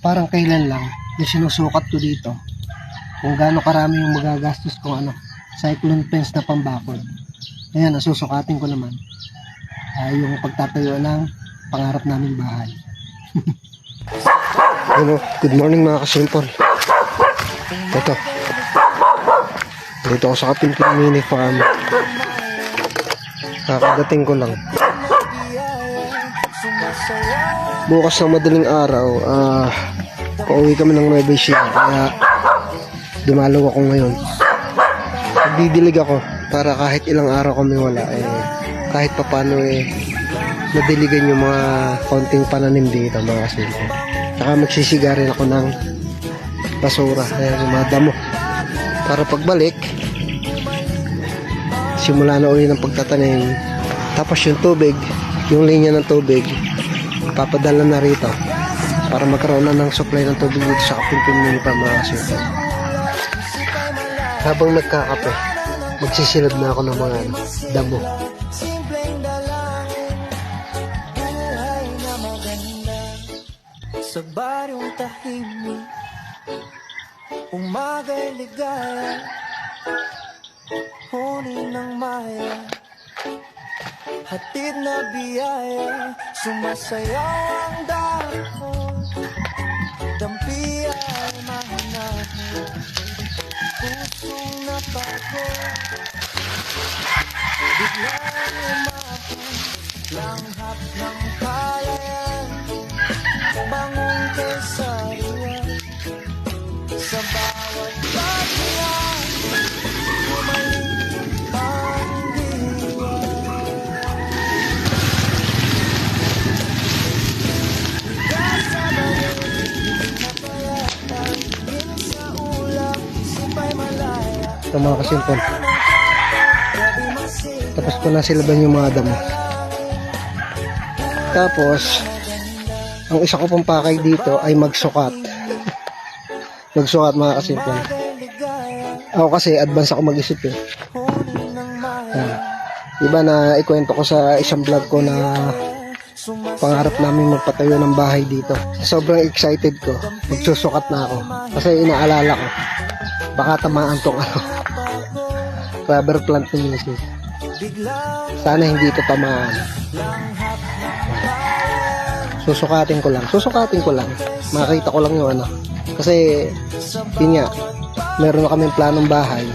Parang kailan lang yung sinusukat ko dito kung gaano karami yung magagastos kung cyclone fence na pambakod. Ayan, nasusukatin ko naman yung pagtatayo ng pangarap naming bahay. Good morning mga kasimpol. Ito, dito ako sa Kapinpin Mini Farm. Kakadating ko lang. Bukas ng madaling araw, pauwi kami ng Nueva Ecija, kaya dumalaw ako ngayon. Nagdidilig ako para kahit ilang araw kami wala, kahit papano nadiligan yung mga konting pananim dito mga kasimpol. Saka magsisigarin ako ng basura, yung mga damo, para pagbalik simula na uli ng pagtatanim. Tapos yung tubig, yung linya ng tubig papadala na rito para magkaroon na ng supply ng tubig dito sa Kapinpin Mini Farm mga kasimpol. Habang nagkakape, magsisilab na ako ng mga damo. Sa baryong tahimik, umaga'y ligaya, huni ng maya, hatid na biyaya, sumasayaw ang dahon, dampi ay mahinahon, pusong napagod, biglang umapon, langhap ng kalayaan, bangon kay sariwan, sa bawat bagian, bumalik ang diwa. Ligas sa balon, napayatan, din sa ulap, sipay malaya. Ito mga kasimpol, tapos ko na silaban yung mga damo. Tapos ang isa ko pang pakay dito ay magsukat. Magsukat mga kasimpol. Ako kasi advance ako mag-isip Diba na ikwento ko sa isang vlog ko na pangarap namin magpatayo ng bahay dito. Sobrang excited ko. Magsusukat na ako. Kasi inaalala ko, baka tamaan tong rubber plant ni Mrs. Sana hindi ito tamaan. Susukatin ko lang. Makita ko lang yung kasi yun nga, meron na kaming planong bahay.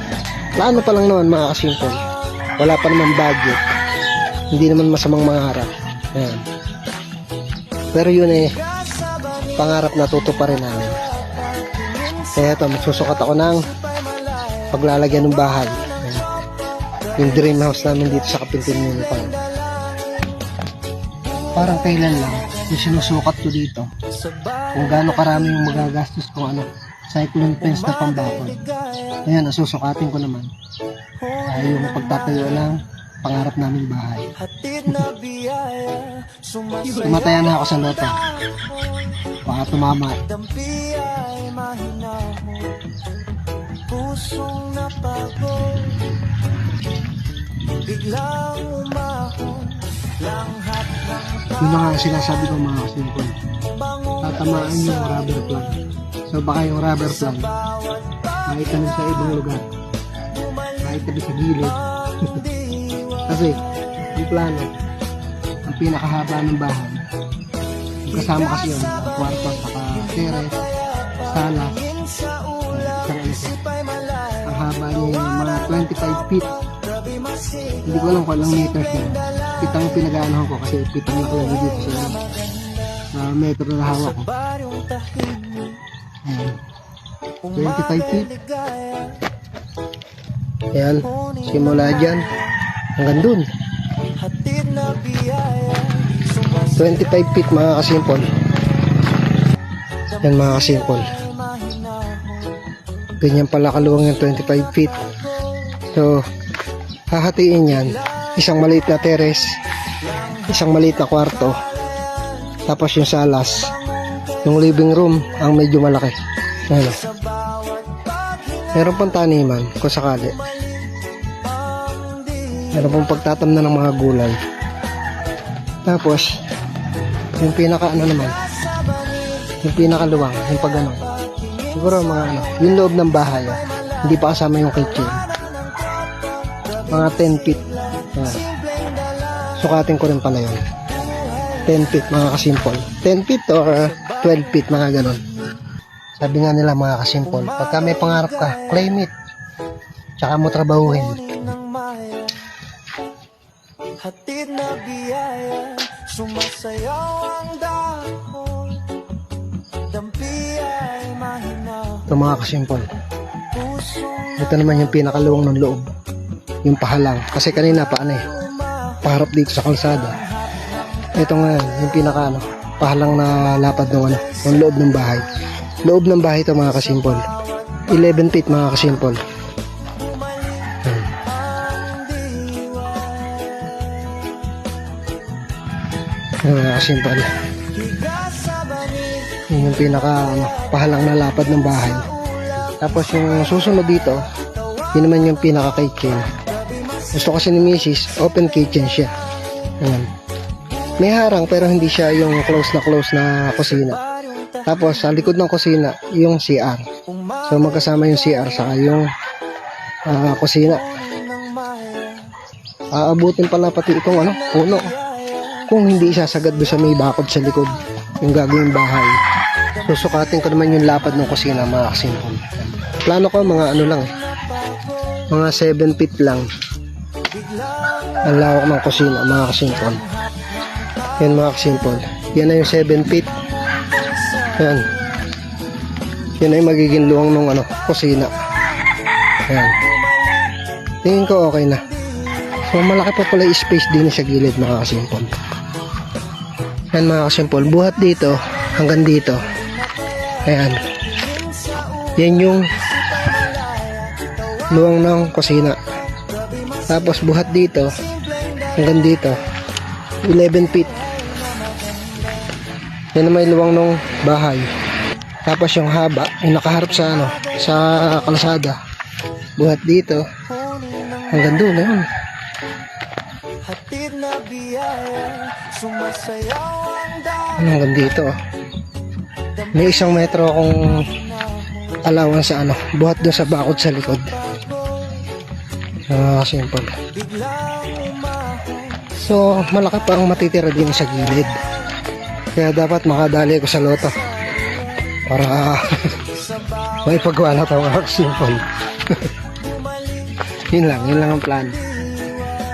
Plano pa lang naman mga kasimpol. Wala pa naman budget. Hindi naman masamang mangarap. Ayan. Pero yun pangarap na tutuparin namin. Kaya ito, magsusukat ako ng paglalagyan ng bahay. Ayan. Yung dream house namin dito sa Kapinpin Mini Farm. Parang kailan lang yung sinusukat ko dito kung gaano karami yung magagastos kung cyclone fence na pambakod. Ayan, nasusukatin ko naman yung pagtatayo ng pangarap naming bahay. Tumatayan na ako sa loto, baka tumama. Pusong napagod, biglang umahon, langhap ng Yung mga sinasabi ko mga kasimpol, tatamaan yung rubber plant. So baka yung rubber plant makita sa ibang lugar, makita sa gilid. Kasi yung plano, ang pinakahaba ng bahay, kasama kasi yun kwarto, saka terrace, sala, ang haba niya yung mga 25 feet. Hindi ko alam kung anong meters yun. Pitang pinag-aanahan ko kasi pitang nakalagay dito sa metro na hawak ko. Ayan. 25 feet. Ayan. Simula dyan hanggang dun. 25 feet mga kasimpol. Yan mga kasimpol. Ganyan pala kaluwang yung 25 feet. So hahatiin yan, isang maliit na terrace, isang maliit na kwarto, tapos yung salas, yung living room ang medyo malaki. Meron pang taniman kung sakali. Meron pong pagtatamnan ng mga gulay. Tapos yung pinaka naman, Yung pinakaluwang, yung pag ano. Siguro mga ano, yung loob ng bahay. Hindi pa kasama yung kitchen. Mga 10 feet. Ayan. Sukatin ko rin pala yun. 10 feet mga kasimple. 10 feet or 12 feet mga ganon. Sabi nga nila mga kasimple, pagka may pangarap ka, claim it. Tsaka mo trabahuhin. ng maya, hatid na biyaya, sumasayaw ang dahon, dampi ay mahina, Ito mga kasimple. pusong Ito naman yung pinakaluwang ng loob. Yung pahalang. Kasi kanina paano eh. Paharap dito sa kalsada. Ito nga yung pinaka ano, pahalang na lapad ng ano, ng loob ng bahay. Loob ng bahay ito mga kasimple. 11 feet mga kasimple. Mga kasimple. Yun yung pinaka ano, pahalang na lapad ng bahay. Tapos yung susunod dito, yun naman yung pinaka kitchen. Gusto kasi ni Mrs. open kitchen siya. Ayan. May harang pero hindi siya yung close na kusina. Tapos sa likod ng kusina, yung CR. So magkasama yung CR saka yung kusina. Aabutin pala pati itong ano, puno. Kung hindi isasagad doon sa may bakod sa likod, yung gagawing bahay. Susukatin ko naman yung lapad ng kusina mga kasimple. Plano ko mga ano lang, mga 7 feet lang. Ang lawak ng kusina mga kasimple. Yan mga kasimple. Yan na yung 7 feet. Yan. Yan ay magiging luwang ng ano, kusina. Yan. Tingin ko okay na. So malaki pa pala yung space din sa gilid mga kasimple. Yan mga kasimple. Buhat dito hanggang dito. Ayan. Yan yung luwang ng kusina. Tapos buhat dito hanggang dito 11 feet. Yan na may luwang ng bahay. Tapos yung haba yung nakaharap sa ano, sa kalsada. Buhat dito hanggang doon. Ayun. hatid na biyaya, sumasayaw ang dahon, Hanggang dito. May 1 metro akong alawan sa ano, buhat doon sa bakod sa likod. Simple. biglang umahon, So, malaki pa ang matitira din sa gilid. Kaya dapat makadali ako sa loto. Para may paggawa na ito mga simple. Yun lang ang plan.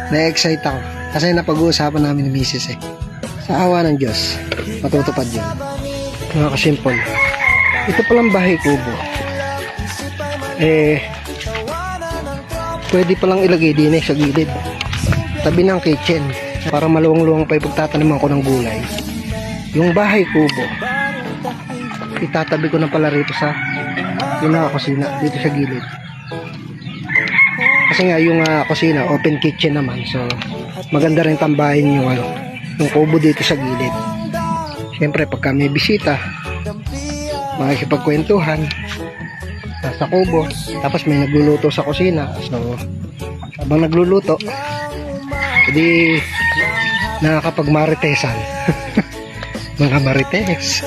Na-excite ako. Kasi napag-uusapan namin ni Mrs. eh. Sa awa ng Diyos, matutupad yun. Mga kasimple. Ito palang bahay kubo. Pwede palang ilagay din eh sa gilid. Tabi ng kitchen. Para maluwang-luwang pa ipagtataniman ko ng gulay. Yung bahay kubo, itatabi ko na pala rito sa kusina, dito sa gilid. Kasi nga yung kusina, open kitchen naman. So, maganda rin tambahin yung yung kubo dito sa gilid. Siyempre, pagka may bisita, makikipagkwentuhan sa kubo. Tapos may nagluluto sa kusina. So, habang nagluluto, hindi nakakapagmaritesan. Mga marites.